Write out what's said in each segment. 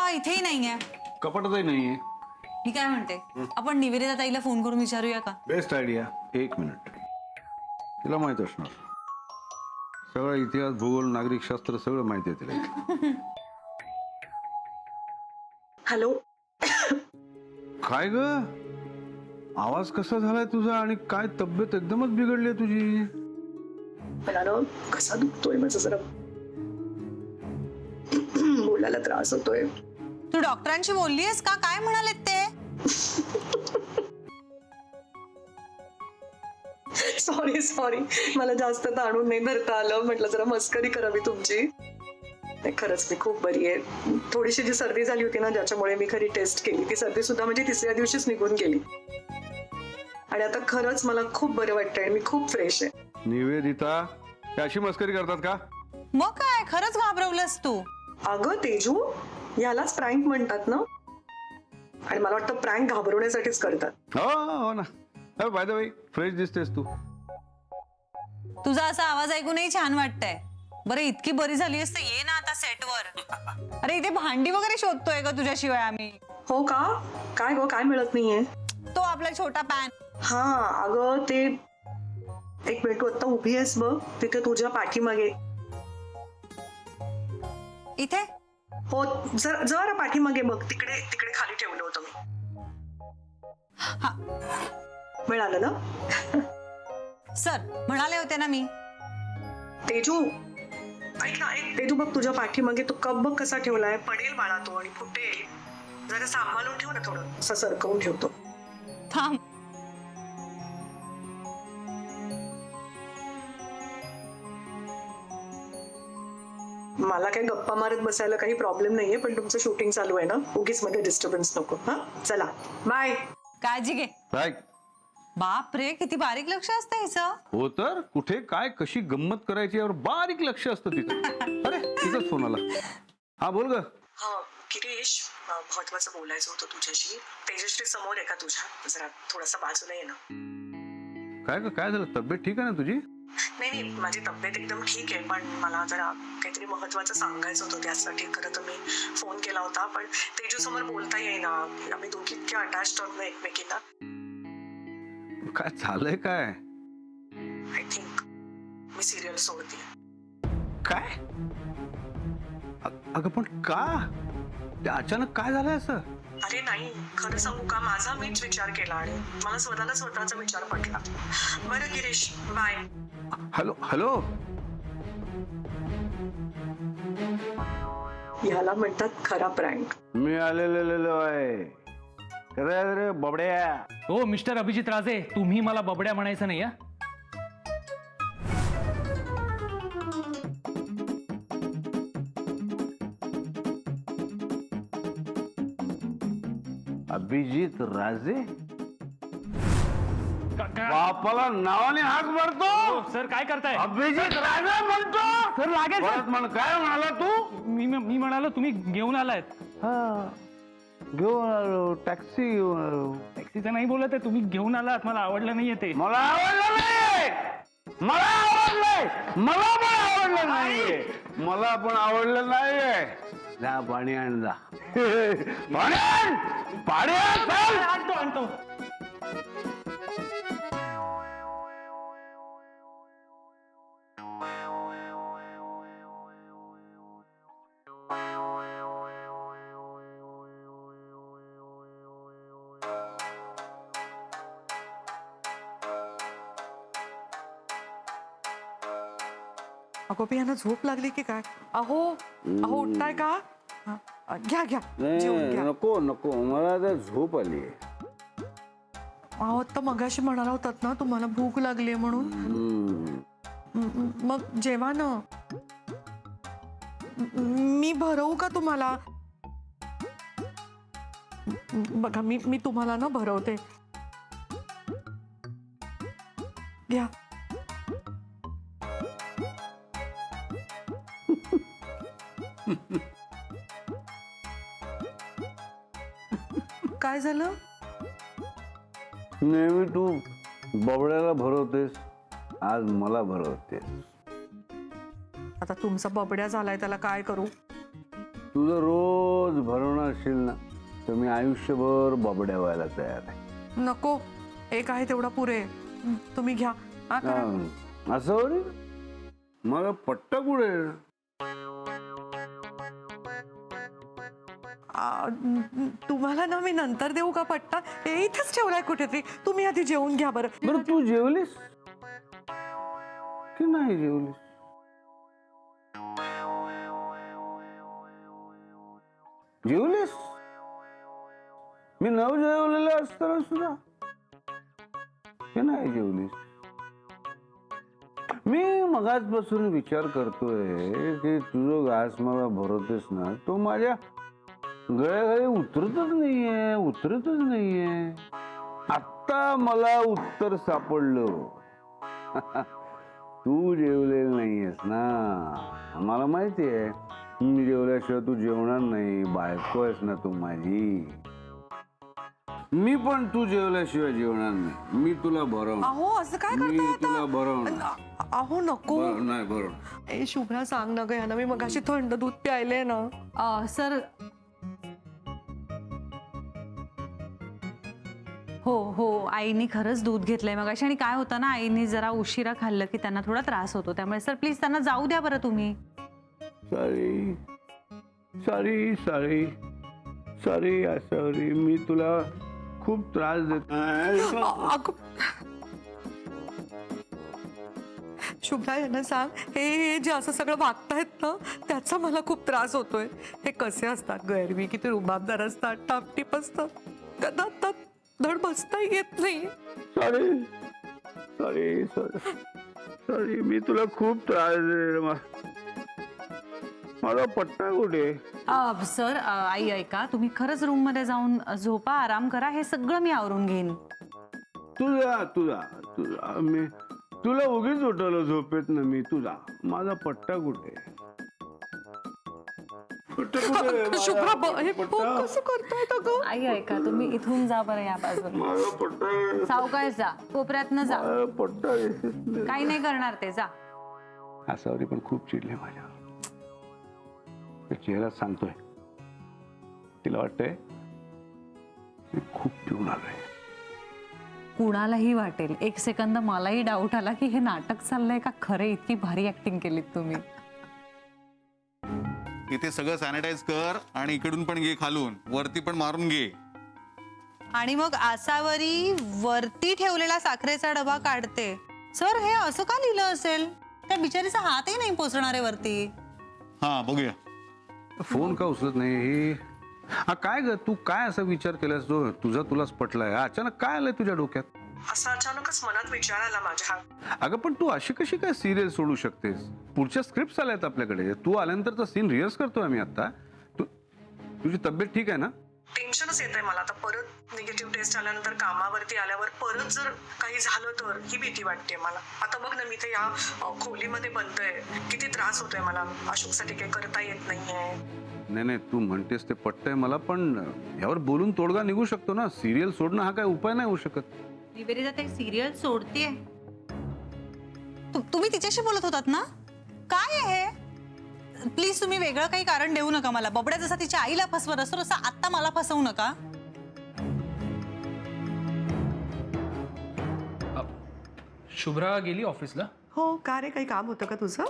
इथेही नाहीये. कपाटातही नाहीये. मी काय म्हणते, आपण निवेदिता ताईला फोन करून विचारूया का? Best idea. 1 मिनिट. तिला माहित असणार सगळं, इतिहास, भूगोल, नागरिक शास्त्र सगळं माहिती आहे तिला. हॅलो. काय ग, आवाज कसा झालाय तुझा आणि काय तब्येत एकदमच बिघडली तुझी? मला ना कसा दुखतोय माझा जरा, बोलायला त्रास होतोय. तू डॉक्टरांशी बोललीयस का? काय म्हणालेत ते? सॉरी मला जास्त ताणून नाही धरता आलं. म्हटलं जरा मस्करी करावी तुमची. नाही, खरंच मी खूप बरी आहे. थोडीशी जी सर्दी झाली होती ना, ज्याच्यामुळे मी खरी टेस्ट केली, ती सर्दी सुद्धा म्हणजे 3ऱ्या दिवशीच निघून गेली. आणि आता खरंच मला खूप बरं वाटतंय. मी खूप फ्रेश आहे. निवेदिता, अशी मस्करी करतात का? मग काय, खरंच घाबरवलंस तू? अगं तेजू, यालाच प्रँक म्हणतात ना. आणि मला वाटतं प्रँक घाबरवण्यासाठीच करतात. हो ना. बाय द वे, फ्रेश दिसतेस तू. तुझा असा आवाज ऐकूनही छान वाटतंय. बरं, इतकी बरी झाली असते, ये ना आता सेटवर. अरे इथे भांडी वगैरे शोधतोय का तुझ्याशिवाय आम्ही? हो का? काय गो, काय मिळत नाहीये? तो आपला छोटा पॅन. हा अगं ते, एक मिनिट, तू आता उभी आहेस बघ तिथे तुझ्या पाठीमागे. इथे? हो, जरा पाठीमागे बघ, तिकडे तिकडे खाली ठेवलं होतं मी. मिळालं ना? सर म्हणाले होते ना मी. तेजू ऐक ना, एक तेजू बघ तुझ्या पाठीमागे तो कप बघ कसा ठेवलाय. पडेल बाळा तो आणि फुटेल. जरा सांभाळून ठेव ना, थोडं असं सरकवून ठेवतो. थांब. मला काही गप्पा मारत बसायला काही प्रॉब्लेम नाहीये, पण तुमचं शूटिंग चालू आहे ना, उगीच मध्ये डिस्टर्बन्स नको. हा चला, बाय. काळजी घे. काय? बाप रे, किती बारीक लक्ष असतं हिचं. हो तर, कुठे काय कशी गंमत करायची यावर बारीक लक्ष असतं तिचं. अरे तिचाच फोन आला. हा बोल ग. हा गिरीश, महत्वाचं बोलायचं होतं तुझ्याशी. तेजश्री समोर आहे का तुझ्या? जरा थोडासा बाजूला ये ना. काय ग, काय झालं? तब्येत ठीक आहे ना तुझी? नाही, माझी तब्येत एकदम ठीक आहे, पण मला जरा काहीतरी महत्वाचं सांगायचं होतं. त्यासाठी खरं तर मी फोन केला होता, पण तेजू समोर बोलता येईना. आम्ही दोघी इतक्या अटॅच्ड आहोत ना एकमेकींना. काय झालंय काय? आय थिंक मी सिरियल सोडते. काय? अगं पण का? ते अचानक काय झालंय असं? अरे नाही, खरं सांगू का, माझा मीच विचार केला आणि मला स्वतःचा विचार पटला. बरं गिरीश, बाय. Hello hello. याला म्हणतात खरा प्रँक. मी आलेलो आहे. रे बबड्या. हो मिस्टर अभिजित राजे, तुम्ही मला बबड्या म्हणायचं नाही. अभिजित राजे? बापाला नावाने हाक मारतो? सर काय करताय? अभिजित राजे म्हणतो? सर लागेल सर. परत म्हण, काय म्हणाला तू? मी म्हणालो तुम्ही घेऊन आलायत. हा, घेऊन आलो, टॅक्सी घेऊन आलो. टॅक्सीचं नाही बोलत आहे, तुम्ही घेऊन आलात. मला आवडलं नाहीये ते. मला आवडलं नाही. मला आवडलंय. मला पण आवडलं नाहीये. मला पण आवडलं नाहीये. जा पाणी आण जा. पाणी आण. पाणी आण. चल. आणतो. अगो यांना झोप लागली की काय? अहो उठताय का? घ्या जेवून घ्या. नको मला आता झोप आली. अहो तर मगाशी म्हणाला होतात ना तुम्हाला भूक लागली म्हणून. मग जेवा ना. मी भरवू का तुम्हाला? बघा मी तुम्हाला ना भरवते. घ्या. काय झालं? नेहमी तू बबड्याला भरवतेस, आज मला भरवतेस. आता तुमचा बबड्या झालाय, त्याला काय करू? तुझं रोज भरवणं असेल ना तर मी आयुष्यभर बबड्या व्हायला तयार आहे. नको, एक आहे तेवढा पुरे. तुम्ही घ्या. हा, करा. असं हो रे? मला पट्टा कुठे? तुम्हाला ना मी नंतर देऊ का पट्टा? हे इथेच ठेवलाय कुठेतरी. तुम्ही आधी जेवून घ्या बरं. बरं तू जेवलीस की नाही जेवलीस? जेवलीस? मी नव जेवलेलं असताना सुद्धा की नाही जेवलीस? मी मगाचपासून विचार करतोय की तुझं घास मला भरवतेस ना तो माझ्या गळ्याखाली उतरतच नाहीये. आता मला उत्तर सापडलं. तू जेवलेलं नाहीयेस ना. मला माहिती आहे मी जेवल्याशिवाय तू जेवणार नाही. बायको आहेस ना तू माझी. मी पण तू जेवल्याशिवाय जेवणार नाही. मी तुला भरवणार. अहो असं काय मी करताय तुला आता? भरवणार. अहो नको. नाही भरवणार. ए शुभ्रा सांग ना ग यांना, मी मगाशी थंड दूध प्यायले ना. सर हो आईनी खरंच दूध घेतलंय मगाशी. आणि काय होतं ना, आईनी जरा उशिरा खाल्लं की त्यांना थोडा त्रास होतो. त्यामुळे सर प्लीज त्यांना जाऊ द्या बरं तुम्ही. Sorry sorry sorry sorry sorry. मी तुला खूप त्रास देत. अगं, शुभ्रा यांना सांग हे जे असं सगळं वागतायत ना त्याचा मला खूप त्रास होतोय. हे कसे असतात गैरवी, किती रुबाबदार असतात, टापटीप असतात. त्यांना आता धड बसता येत नाही. Sorry sorry sorry sorry. मी तुला खूप त्रास दिला. माझा पट्टा कुठे? सर आई ऐका, तुम्ही खरंच रूम मध्ये जाऊन झोपा, आराम करा. हे सगळं मी आवरून घेईन. तुझा तुझा तुझा मी तुला उगीच उठवलं झोपेत ना मी. तुझा माझा पट्टा कुठे? पट्टा कुठे? शुभ्रा हे पट्टा? कसं करतायत अगं? आई ऐका, तुम्ही इथून जा बरं या बाजूला. माझा पट्टा सावकाश जा, कोपऱ्यातनं जा. माझा पट्टा दिसत नाही. काही नाही करणार ते, जा. आसावरी पण खूप चिडले माझ्यावर. चेहरा सांगतोय तिला वाटतंय मी खूप पिऊन आलोय. कुणालाही वाटेल. एक सेकंद मलाही डाऊट आला की हे नाटक चाललंय का खरे. इतकी भारी ऍक्टिंग केलीत तुम्ही. इथे सगळं सॅनिटाईज कर आणि इकडून पण घे, खालून वरती पण मारून घे. आणि मग आसावरी वरती ठेवलेला साखरेचा डबा काढते. सर हे असं का लिहिलं असेल? त्या बिचारीचा हातही नाही पोचणार आहे वरती. हा बघूया. फोन का उचलत नाही? हा काय ग, तू काय असा विचार केलास जो तुझा तुलाच पटलाय? अचानक काय आलंय तुझ्या डोक्यात? असं अचानकच मनात विचार आला माझ्या. अगं पण तू अशी कशी काय सिरियल सोडू शकतेस? पुढच्या स्क्रिप्ट आल्यात आपल्याकडे. तू आल्यानंतरचा सीन रिहर्स करतोय आम्ही आता. तुझी तब्येत ठीक आहे ना? टेन्शनच येत आहे मला आता. परत निगेटिव्ह टेस्ट आल्यानंतर कामावरती आल्यावर परत जर काही झालं तर ही भीती वाटते मला. आता बघ ना, मी ते या खोलीमध्ये बनतोय, किती त्रास होतोय मला. अशोकसाठी काही करता येत नाहीये. नाही तू म्हणतेस ते पटतंय मला, पण यावर बोलून तोडगा निघू शकतो ना. सिरियल सोडणं हा काय उपाय नाही होऊ शकत. निवेदिता ते सिरियल सोडतीये. तुम्ही तिच्याशी बोलत होतात ना? काय आहे हे? प्लीज तुम्ही वेगळं काही कारण देऊ नका मला. बबड्या जसा तिच्या आईला फसवत असतो तसा आता मला फसवू नका. शुभ्रा गेली ऑफिसला? हो का रे, काही काम होतं का तुझं?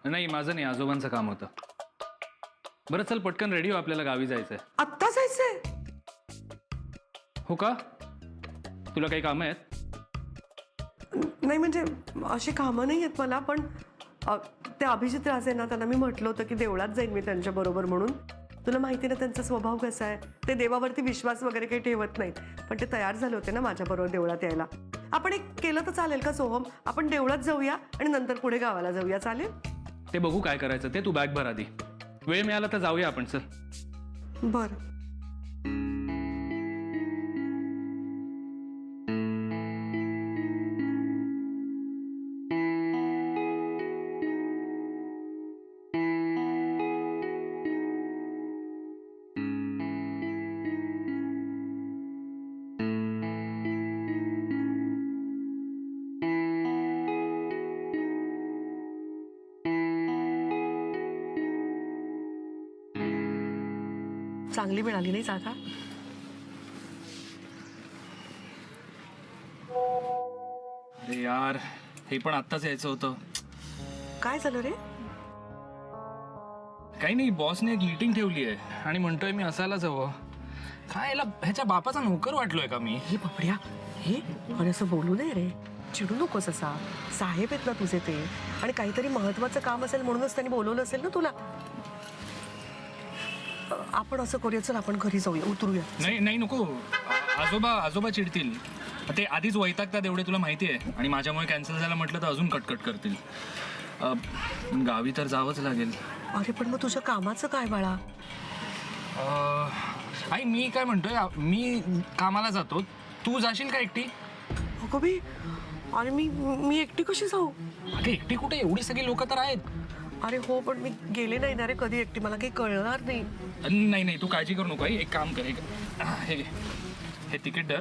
नाही माझं नाही, आजोबांचं काम होतं. बरं चल पटकन रेडी हो, आपल्याला गावी जायचंय. आत्ता जायचंय? हो का? तुला काही कामं आहेत? नाही म्हणजे अशी कामं नाही आहेत मला, पण ते अभिजित राजे ना, त्यांना मी म्हटलं होतं की देवळात जाईन मी त्यांच्या बरोबर म्हणून. तुला माहिती ना त्यांचा स्वभाव कसा आहे. ते देवावरती विश्वास वगैरे काही ठेवत नाहीत. पण ते तयार झाले होते ना माझ्या बरोबर देवळात यायला. आपण एक केलं तर चालेल का सोहम? आपण देवळात जाऊया आणि नंतर पुढे गावाला जाऊया, चालेल? ते बघू काय करायचं ते. तू बॅग भर आधी. वेळ मिळाला तर जाऊया आपण. चल. बरं. चांगली मिळाली नाही जागा. अरे यार, हे पण आत्ताच यायचं होतं. काय झालं रे? काही नाही, बॉसने एक मीटिंग ठेवली आहे आणि म्हणतोय मी असायलाच हवं. काय याला ह्याच्या बापाचा नोकर वाटलोय का मी? हे बापड्या, हे अरे असं बोलू नये रे. चिडू नकोस असा. साहेब आहेत ना तुझे ते, आणि काहीतरी महत्वाचं काम असेल म्हणूनच त्यांनी बोलवलं असेल ना तुला. आपण असं करूया, चल आपण घरी जाऊया, उतरूया. नाही नाही नको, आजोबा चिडतील. ते आधीच वैतागतात एवढे तुला माहिती आहे, आणि माझ्यामुळे कॅन्सल झालं म्हटलं तर अजून कटकट करतील. गावी तर जावंच लागेल. अरे पण मग तुझ्या कामाचं काय बाळा? आई मी काय म्हणतोय, मी कामाला जातो, तू जाशील का एकटी? अगं बी, आणि मी एकटी कशी जाऊ? अगं एकटी कुठे, एवढी सगळी लोक तर आहेत. अरे हो, पण मी गेले नाही ना रे कधी एकटी, मला काही कळणार नाही. नाही नाही, तू काळजी करू नको. एक काम कर, हे घे, हे तिकीट धर.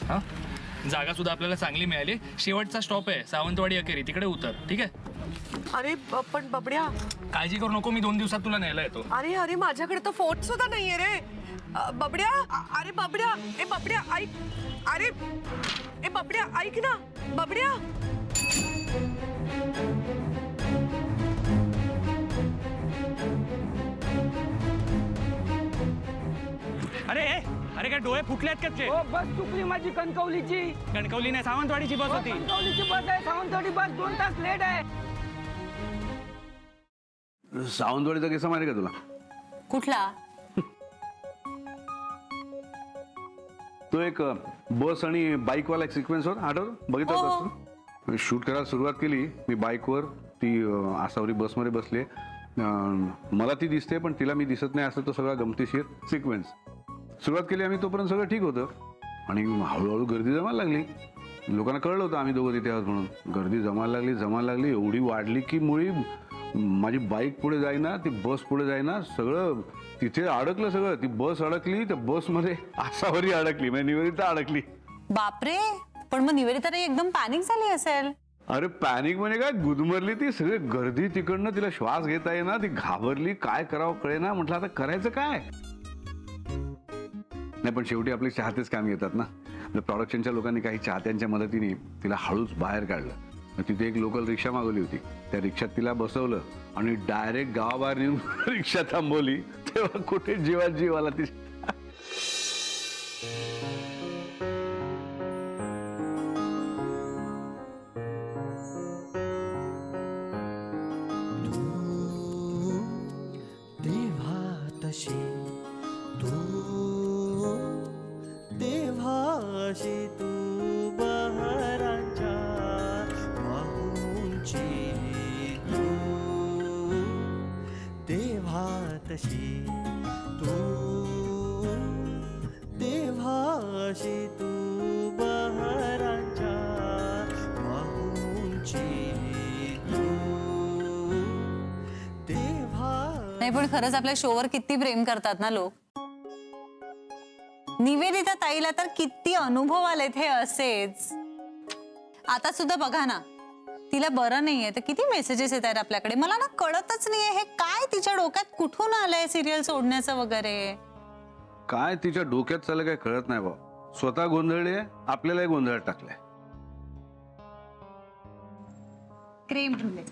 हां, जागा सुद्धा आपल्याला चांगली मिळाली. शेवटचा स्टॉप आहे सावंतवाडी अखेरी, तिकडे उतर. ठीक आहे? अरे पण बबड्या, काळजी करू नको, मी 2 दिवसात तुला न्यायला येतो. अरे अरे माझ्याकडे तर फोन सुद्धा नाहीये रे. बबड्या, अरे बबड्या, ए बबड्या ऐक. अरे ए बबड्या ऐक ना, बबड्या. अरे काय डोळे फुटलेत का तुझे? बस चुकली माझी कणकवलीची. कणकवली नाही, सावंतवाडीची बस होती. कणकवलीची बस आहे, सावंतवाडी बस 2 तास लेट आहे. सावंतवाडीचा किस्सा माहिती का तुला? कुठला? तो एक बस आणि बाईकवाला एक सिक्वेन्सवर आठवतं, बघितलं हो, होतं तू? शूट करायला सुरुवात केली मी बाईकवर, ती आसावरी बसमध्ये बसली. मला ती दिसते पण तिला मी दिसत नाही, असं तो सगळा गमतीशीर सिक्वेन्स. सुरुवात केली आम्ही, तोपर्यंत सगळं ठीक होतं, आणि हळूहळू गर्दी जमायला लागली. लोकांना कळलं होतं आम्ही दोघं तिथे आहोत म्हणून. गर्दी जमायला लागली, एवढी वाढली की मुळी माझी बाईक पुढे जाईना, ती बस पुढे जाईना, सगळं तिथे अडकलं सगळं. ती बस अडकली, त्या बसमध्ये आसावरी अडकली, म्हणजे निवेदिता अडकली. बापरे, पण मग निवेदिता एकदम पॅनिक झाली असेल. अरे पॅनिक म्हणजे काय, गुदमरली ती. सगळी गर्दी तिकडनं, तिला श्वास घेता येईना, ती घाबरली, काय करावं कळेना. म्हटलं आता करायचं काय? नाही पण शेवटी आपले चाहतेच काम येतात ना. प्रोडक्शनच्या लोकांनी काही चाहत्यांच्या मदतीने तिला हळूच बाहेर काढलं. तिथे एक लोकल रिक्षा मागवली होती, त्या रिक्षात तिला बसवलं आणि डायरेक्ट गावाबाहेर नेऊन रिक्षा थांबवली. तेव्हा कुठे जीव आला ती. देवाशी तू बहरांच्या वाहूंची तू, देवातशी तू, देवाशी तू बहरांच्या वाहूंची तू, देवा. नाही पण खरंच आपल्या शोवर किती प्रेम करतात ना लोक. निवेदिता ताईला तर किती अनुभव आलेत हे असेच. आता सुद्धा बघा ना, तिला बरं नाहीये तर किती मेसेजेस येत आहेत आपल्याकडे. मला ना कळतच नाहीये हे काय तिच्या डोक्यात कुठून आलंय सिरियल सोडण्याचं वगैरे. काय तिच्या डोक्यात चाललं काय कळत नाही बा. स्वतः गोंधळली आहे, आपल्यालाही गोंधळात टाकलंय. क्रीम ब्रुले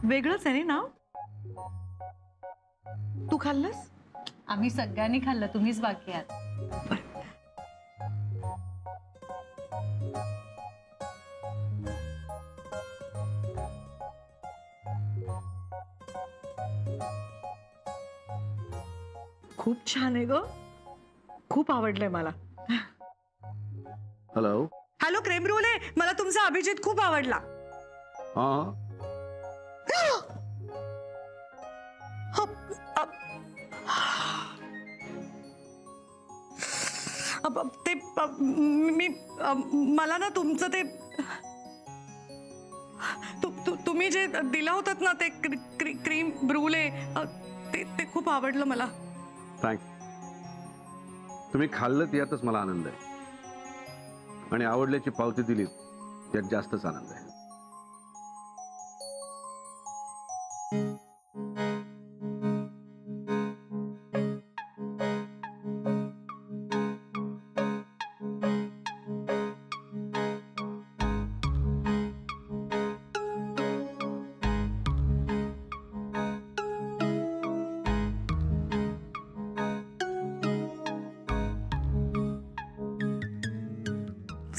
वेगळंच आहे रे नाव. तू खाल्लंस? आम्ही सगळ्यांनी खाल्लं, तुम्हीच बाकी आहात. खूप छान आहे ग, खूप आवडलंय मला. हॅलो. हॅलो क्रेम रोल आहे, मला तुमचा अभिजित खूप आवडला. हा ते मी मला ना तुमचं ते तुम्ही जे दिलं होतात ना ते क्रीम ब्रूले, ते खूप आवडलं मला. थँक. तुम्ही खाल्लं यातच मला आनंद आहे, आणि आवडल्याची पावती दिलीत यात जास्तच आनंद आहे.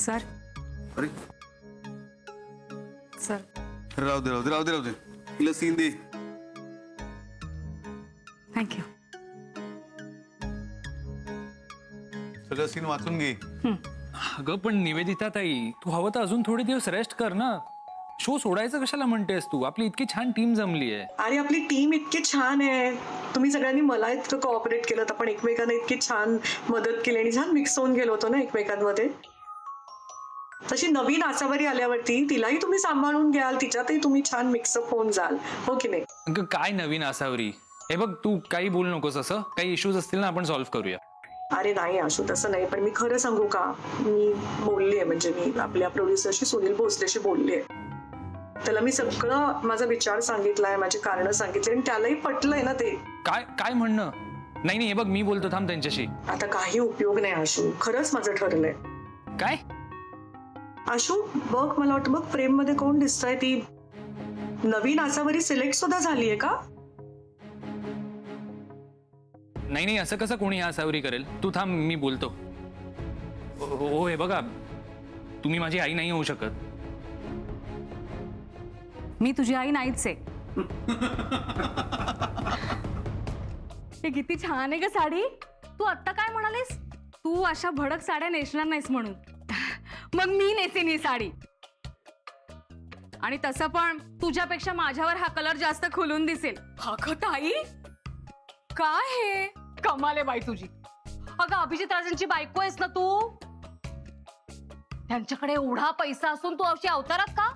सर अरे सर राहू दे राहू दे राहू दे राहू दे तिला सीन दे. थँक्यू. सगळं सीन वाचून घे. अगं पण निवेदिता ताई, तू हवं तर अजून थोडे दिवस रेस्ट कर ना. शो सोडायचं कशाला म्हणतेस तू? आपली इतकी छान टीम जमली आहे. आणि आपली टीम इतकी छान आहे. तुम्ही सगळ्यांनी मला इतकं कोऑपरेट केलं, आपण एकमेकांना इतकी छान मदत केली आणि छान मिक्स होऊन गेलो होतो ना एकमेकांमध्ये. तशी नवीन आसावरी आल्यावरती तिलाही तुम्ही सांभाळून घ्याल, तिच्यातही तुम्ही छान मिक्सअप होऊन जाल, हो की नाही? अगं काय नवीन आसावरी? हे बघ, तू काही बोलू नकोस. असं काही इश्यूज असतील ना, आपण सॉल्व्ह करूया. अरे नाही आशू, तसं नाही. पण मी खरं सांगू का, मी बोलली आहे, म्हणजे मी आपल्या प्रोड्युसरशी सुनील भोसलेशी बोलली आहे. त्याला मी सगळं माझा विचार सांगितलाय, माझी कारणं सांगितली आणि त्यालाही पटलंय ना ते. काय काय म्हणणं? नाही नाही, हे बघ, मी बोलतो, थांब त्यांच्याशी. आता काही उपयोग नाही आशू, खरंच माझं ठरलंय. काय? आशू बघ, मला वाटतं बघ, फ्रेम मध्ये कोण दिसतंय, ती नवीन आसावरी सिलेक्ट सुद्धा झालीये का? नाही नाही, असं कसं कोणी आसावरी करेल? तू थांब, मी बोलतो. हो, हे बघा, तुम्ही माझी आई नाही होऊ शकत. मी तुझी आई नाहीच आहे. हे किती छान आहे ग साडी. तू आत्ता काय म्हणालीस? तू अशा भडक साड्या नेसणार नाहीस म्हणून. मग मी नेसेन ही साडी. आणि तसं पण तुझ्यापेक्षा माझ्यावर हा कलर जास्त खुलून दिसेल. अगं ताई, काय हे? कमाल आहे बाई तुझी. अगं अभिजित राजांची बायको आहेस ना तू. त्यांच्याकडे एवढा पैसा असून तू अशी अवतारात का?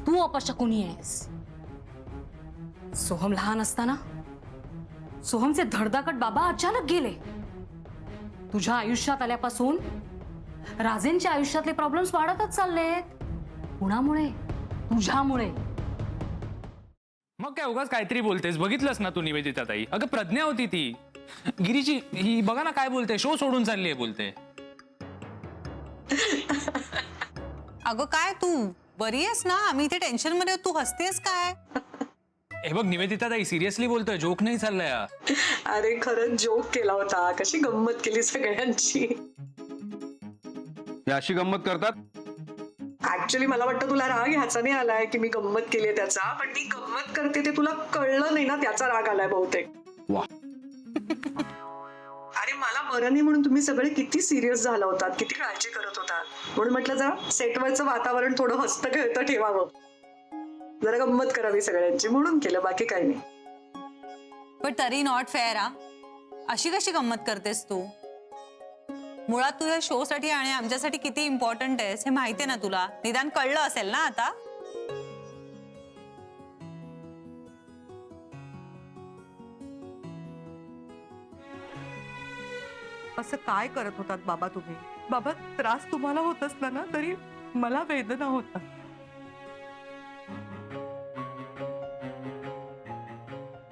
तू अपशकुनी आहेस. सोहम लहान असताना सोहमचे धडधाकट बाबा अचानक गेले. तुझ्या आयुष्यात आल्यापासून राजेंच्या आयुष्यातले प्रॉब्लेम्स वाढतच चाललेत. कुणामुळे? तुझ्यामुळे. मग काय उगाच काहीतरी बोलतेस? बघितलंस ना तू निवेदिता ताई? अगं प्रज्ञा होती ती. गिरीची ही बघा ना काय बोलते, शो सोडून चालली आहे बोलते. अगं काय तू बरी आहेस ना? आम्ही इथे टेन्शन मध्ये, तू हसतेस काय? हे बघ निवेदिता ताई, सिरियसली बोलतोय, जोक नाही चाललाय. अरे खरंच जोक केला होता. कशी गंमत केली सगळ्यांची. ही अशी गंमत करतात? ऍक्च्युली मला वाटतं तुला राग ह्याचा नाही आलाय की मी गंमत केली त्याचा, पण मी गंमत करते ते तुला कळलं नाही ना, त्याचा राग आलाय बहुतेक. वा. अरे मला बरं नाही म्हणून तुम्ही सगळे किती सिरियस झाला होतात, किती काळजी करत होतात. म्हणून म्हटलं जरा सेटवरचं वातावरण थोडं हसतं खेळतं ठेवावं, जरा गंमत करावी सगळ्यांची, म्हणून केलं, बाकी काही नाही. पण तरी नॉट फेअर. अशी कशी गंमत करतेस तू? मुळात तू या शो साठी आणि आमच्यासाठी किती इम्पॉर्टंट आहेस हे माहितीये ना तुला. निदान कळलं असेल ना आता. असं काय करत होतात बाबा तुम्ही? बाबा, त्रास तुम्हाला होत असला ना तरी मला वेदना होता.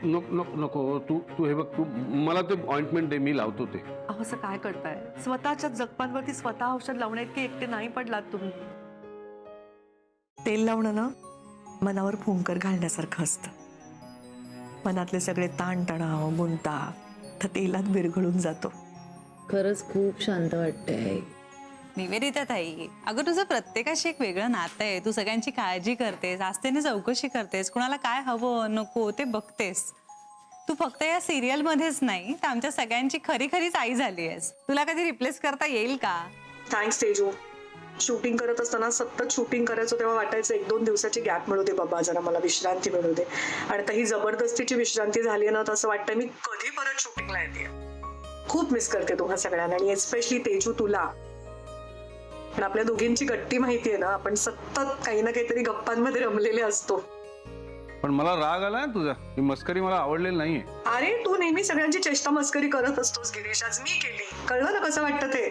नको नको नको, तू हे बघ, तू मला ते ऑइंटमेंट दे, मी लावतो ते. अहो, असं काय करताय? स्वतःच्या जखमांवरती स्वतः औषध लावण्यात की एकटे नाही पडलात तुम्ही. तेल लावणं ना मनावर फुंकर घालण्यासारखं असतं. मनातले सगळे ताणतणाव गुंता तर तेलात विरघळून जातो. खरंच खूप शांत वाटतंय. निवेदिता ताई, अगं तुझं प्रत्येकाशी एक वेगळं नातं आहे. तू सगळ्यांची काळजी करतेस, आस्थेने चौकशी करतेस, कुणाला काय हवं नको ते बघतेस. तू फक्त या सिरियल मध्येच नाही तर आमच्या सगळ्यांची खरी खरीच आई झाली आहेस. तुला कधी रिप्लेस करता येईल का? थँक्स तेजू. शूटिंग करत असताना सतत शूटिंग करायचो तेव्हा वाटायचं 1-2 दिवसाची गॅप मिळू दे बाबा, जरा मला विश्रांती मिळू दे. आणि आता ही जबरदस्तीची विश्रांती झाली ना, तर असं वाटतं मी कधी परत शूटिंगला येते. खूप मिस करते तुम्हा सगळ्यांना आणि एस्पेशली तेजू तुला. पण आपल्या दोघींची गट्टी माहितीये ना, आपण सतत काही ना काहीतरी गप्पांमध्ये रमलेले असतो. पण मला राग आलाय तुझा, ही मस्करी मला आवडलेली नाहीये. अरे तू नेहमी सगळ्यांची चेष्टा मस्करी करत असतोस गिरीश, आज मी केली. कळलं ना कसं वाटतं ते.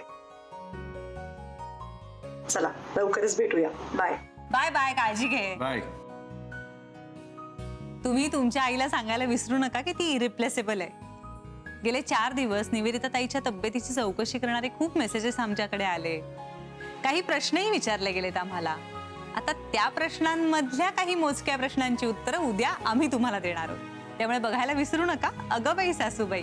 चला लवकरच भेटूया. बाय बाय बाय, काळजी घे. बाय. तुम्ही तुमच्या आईला सांगायला विसरू नका की ती इरिप्लेसेबल आहे. गेले 4 दिवस निवेदिता ताईच्या तब्येतीची चौकशी करणारे खूप मेसेजेस आमच्याकडे आले. काही प्रश्नही विचारले गेलेत आम्हाला. आता त्या प्रश्नांमधल्या काही मोजक्या प्रश्नांची उत्तरं उद्या आम्ही तुम्हाला देणार आहोत. त्यामुळे बघायला विसरू नका. अगं बाई सासूबाई.